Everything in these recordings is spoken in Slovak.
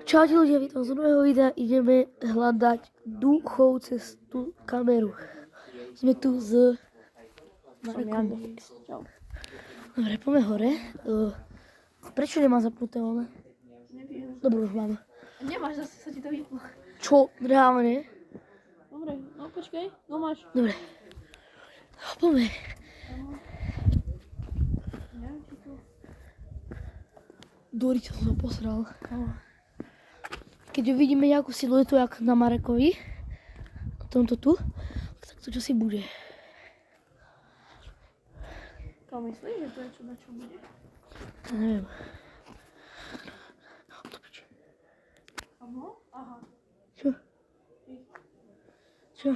Čaute ľudia, vítam z nového videa. Ideme hľadať duchov cez tú kameru. Sme tu s Marekom. Dobre, poďme hore. Prečo nemá zapnuté ono? Neviem. Dobre, už mám. Nemáš, zase sa ti to vyplo. Čo? Reálne? Dobre, no počkej, no máš. Dobre. Poďme. Neviem, či tu... Dorica som posral. Keď uvidíme nejakú siluetu, jak na Marekovi, na tomto tu, tak to čo si bude. Kam myslíš, že to je čo, na čo bude? Ja neviem. Aha. Čo? Čo?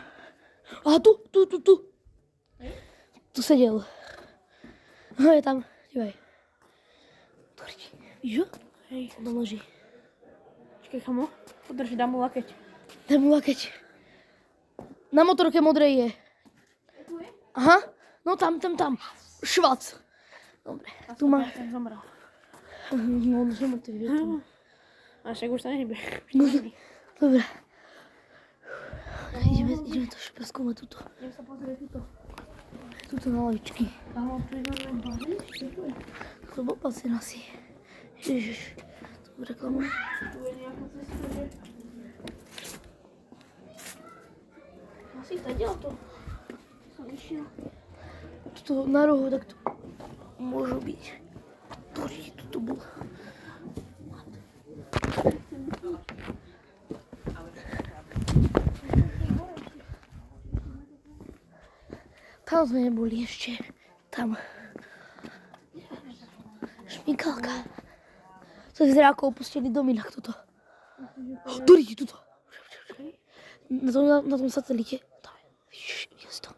Aha, tu. Tu sedel. No je tam, dívaj. Doriči, víš ho? Hej. Na loži. Počkej, chamo, podrž, dám mu lakeť. Daj mu lakeť. Na motorke modrej je. Tu je? Aha, no tam. Švac. Dobre, tu má. Ten zomrel. No, on zomrtý, je tu. A však už sa nehybe. Dobre. Ideme to preskúmať tuto. Idem sa pozrieť tuto. Tuto na lavičky. Chamo, tu je normálne bavíš? Čo tu je? To bol pacien asi. Ježiš, to reklamu. Tu je nejaká cesta, že... Asi zadiaľ to. Som išiel. Tuto na rohu, tak to môžu byť. Tuto bol. Tam sme neboli ešte. Tam. Šminkálka. To vyzerá ako opustený dom inak toto. Tu ide, tuto. Na tom satelite. Tam je. Vidíš to?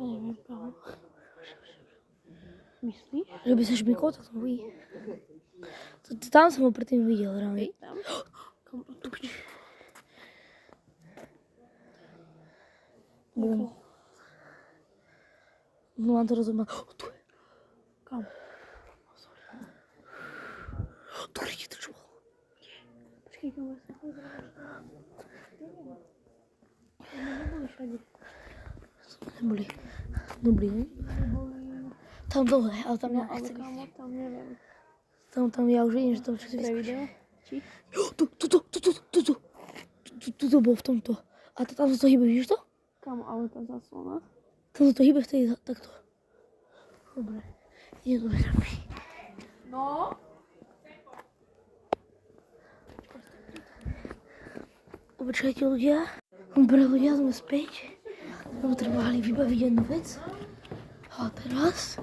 Ja neviem, právo. Myslíš? Že by sa šminkol, tak to uvidí. Tam som ho predtým videl, reálne. Tam? Kam tu bude? Bum. No mám to rozumieť. Tu je. Kam? Tu ide, to čo bolo. Počkej, kam sa pozrieš? Neboli všade. Neboli. Dobrý, ne? Tam dole, ale tam ja Ale nechcem ísť. kamo, tam neviem. Tam ja už vidím, že tam čo si Pre vyskočí. video? Či? Tuto bol v tomto. A tam sa to hýbe, vidíš to? Kam, ale tá zaslona? Tam sa to hýbe v tej takto. Dobre. Je dobre. No? Počkajte ľudia. Dobre ľudia, sme späť. Sme potrebovali vybaviť jednu vec. A teraz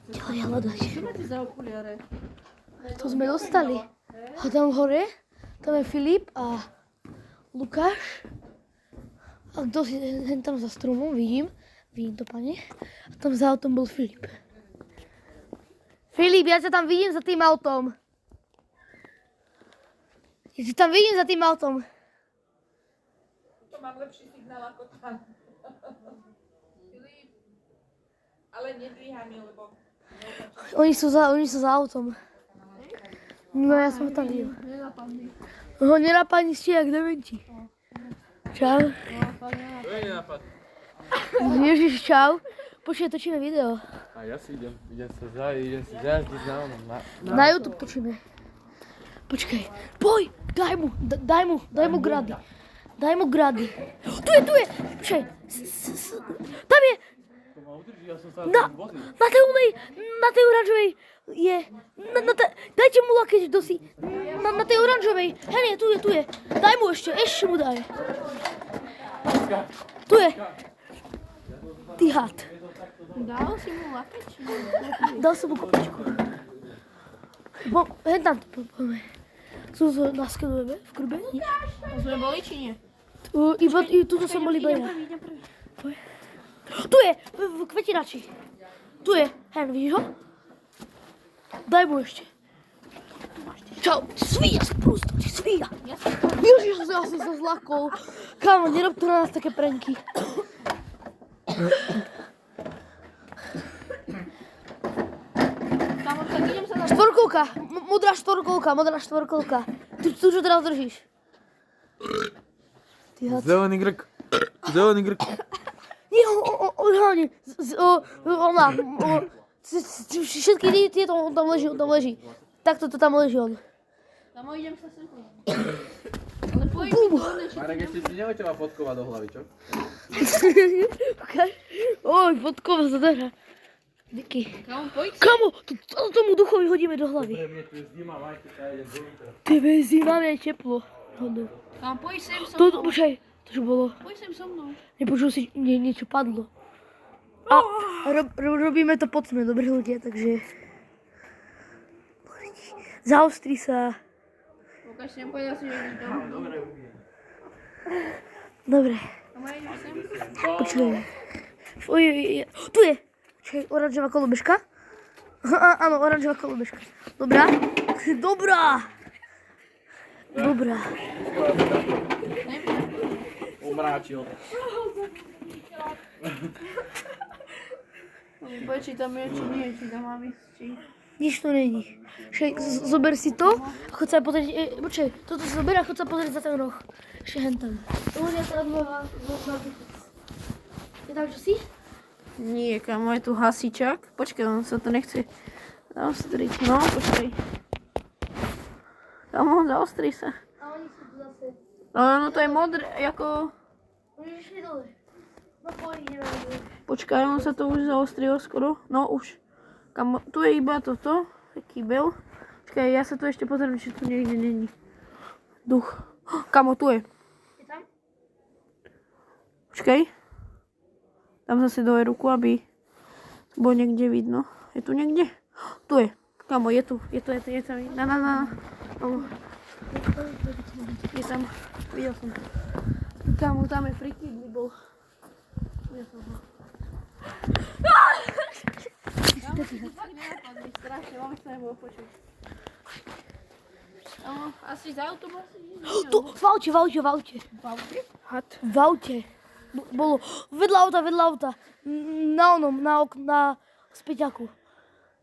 ďalej hľadať. Čo máte za okuliare? To sme dostali. A tam hore, tam je Filip a Lukáš. A kto si hen tam za stromom, vidím to, pane. A tam za autom bol Filip. Filip, ja ťa tam vidím za tým autom. Ja ťa tam vidím za tým autom. To mám lepší signál ako tam. Filip, ale nedvíhaj mi, lebo... Oni sú za autom. No ja som ho tam videl. Nenapadný. Ho nenapadni ste jak dementi. Čau. To je nenápad. Ježiš, čau. Počkaj, točíme video. A ja si idem sa zajazdiť na onom. Na YouTube točíme. Počkaj. Boj, daj mu grady. Daj mu grady. Tu je. Počkaj. Tam je. To ma udrží, ja som sa vozil. Na tej oranžovej je. Dajte mu lakeť, kto si. Na tej oranžovej. Hej, tu je. Daj mu ešte mu daj. Tu je. Ty had. Dal si mu lakeť? Dal som mu kopičku. Hej tam to poďme. Sú naskedujeme v krbe? A sme boli, či nie? Tuto som bol iba ja. Idem prvý. Tu je, v kvetinači. Tu je, hen, vidíš ho? Daj mu ešte. Čau, svíja sprústo, ty svíja. Ježiš, ja som sa zlakol. Kámo, nerob tu na nás také pranky. Kamo, tak idem sa Štvorkolka, modrá štvorkolka. Tu čo teraz držíš? Ty hac. Zelený grk. Zelený grk. Nie, hlavne, všetky tieto, on tam leží. Takto to tam leží on. Kamo, idem sa sem. Ale pojď mi to odnečiť. Marek, ešte ti neletěla podkova do hlavy, čo? Ukáž? Oj, podkova zadera. Díky. Kamo, pojď. Kamo, tomu duchovi hodíme do hlavy. Mne tu je zima, majte sa, ide do vitra. Tebe je zima, je teplo. Kamo, pojď sem so To, mnou. počkaj, to čo bolo? Pojď sem so mnou. Nepočul si, niečo padlo. A robíme to pod sme, dobrí ľudia, takže... Zaostri sa. Ukáž sem, povedal si, že ideš dom. Dobre, ubijem. Dobre, Kamo, ja idem sem. počkaj. Oj, tu je. Počkaj, oranžová kolobežka. Áno, oranžová kolobežka. Dobrá. Dobrá. Omráčil. Poď, či tam je, či nie, či tam mám ísť, či... Nič to není. Však zober si to a chod sa pozrieť, počkaj, toto si zober a chod sa pozrieť za ten roh. Ešte hentam. To ľudia teraz má je tam čo si? Nie, kamo, je tu hasičák. Počkaj, on sa to nechce zaostriť. No, počkaj. Kamo, zaostri sa. A oni sú tu zase. No, to je modré, ako... Oni už išli dole. No poď, ideme dole. Počkaj, on sa to už zaostrilo skoro. No, už. Kamo, tu je iba toto, taký bel. Počkaj, ja sa tu ešte pozriem, či tu niekde není. Duch. Kamo, tu je. Je tam? Počkaj. Dám zase dole ruku, aby to bolo niekde vidno. Je tu niekde? Tu je. Kamo, je tu. Je tam. Na. Kamo. Je tam. Videl som to. Kamo, tam je friky, kde bol. Videl som ho. Kamo, ty fakt nenapadli. Strašne, máme sa nebolo počuť. Kamo, asi z autobusu? Tu, v aute. V aute? Had. V aute. Bolo vedľa auta. Na onom, na späťaku.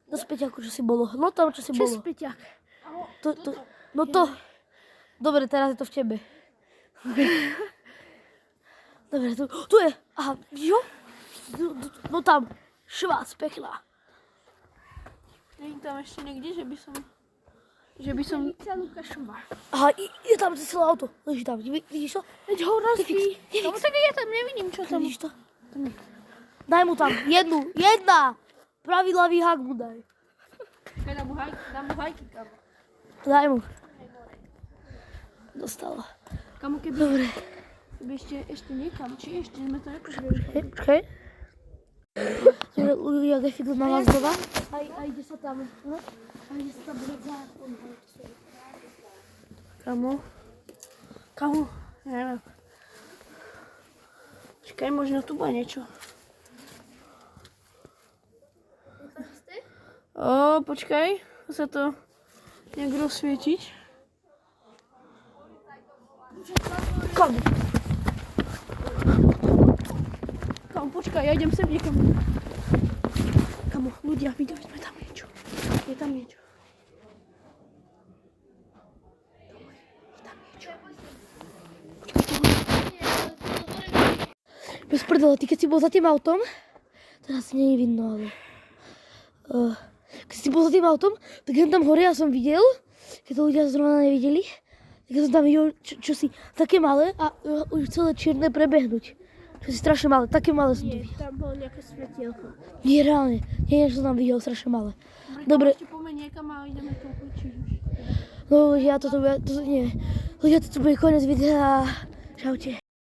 Na späťaku, čo si bolo. No tam, čo si bolo. Čo späťak? To. Dobre, teraz je to v tebe. Dobre, tu je. Aha, vidíš ho? No tam. Švác, pekná. Není tam ešte niekde, že by som... Aha, je tam celé auto. Leží tam, vidíš to? Veď ho rozbí. Nevix. Tak ja tam nevidím, čo tam... Vidíš to? Daj mu tam. Jedna. Pravý ľavý hák mu daj. Dám mu hajky, kamo. Daj mu. Dostala. Kamo, keby... Dobre. Keby ešte niekam, či ešte sme to nepošli. Počkaj. Dobre, ľudia, Gefik má vás doma. A ide sa tam. No? A ide sa tam za... Kamo, neviem. Čakaj, možno tu bude niečo. Počkaj, sa to nejak rozsvietiť. Kamo. Kamo, počkaj, ja idem sem niekam. Kamo, ľudia, videli sme tam niečo. Je tam niečo. Bez prdele, ty keď si bol za tým autom, teraz nie je vidno, ale... keď si bol za tým autom, tak jen tam hore ja som videl, keď to ľudia zrovna nevideli, tak ja som tam videl čo si také malé a už celé čierne prebehnúť. Čo si strašne malé, také malé som to videl. Tam bolo nejaké svetielko. Nie, reálne, nie, že som tam videl strašne malé. Dobre. Ešte poďme niekam a ideme to učiť už. No ľudia, toto bude koniec videa. Čaute.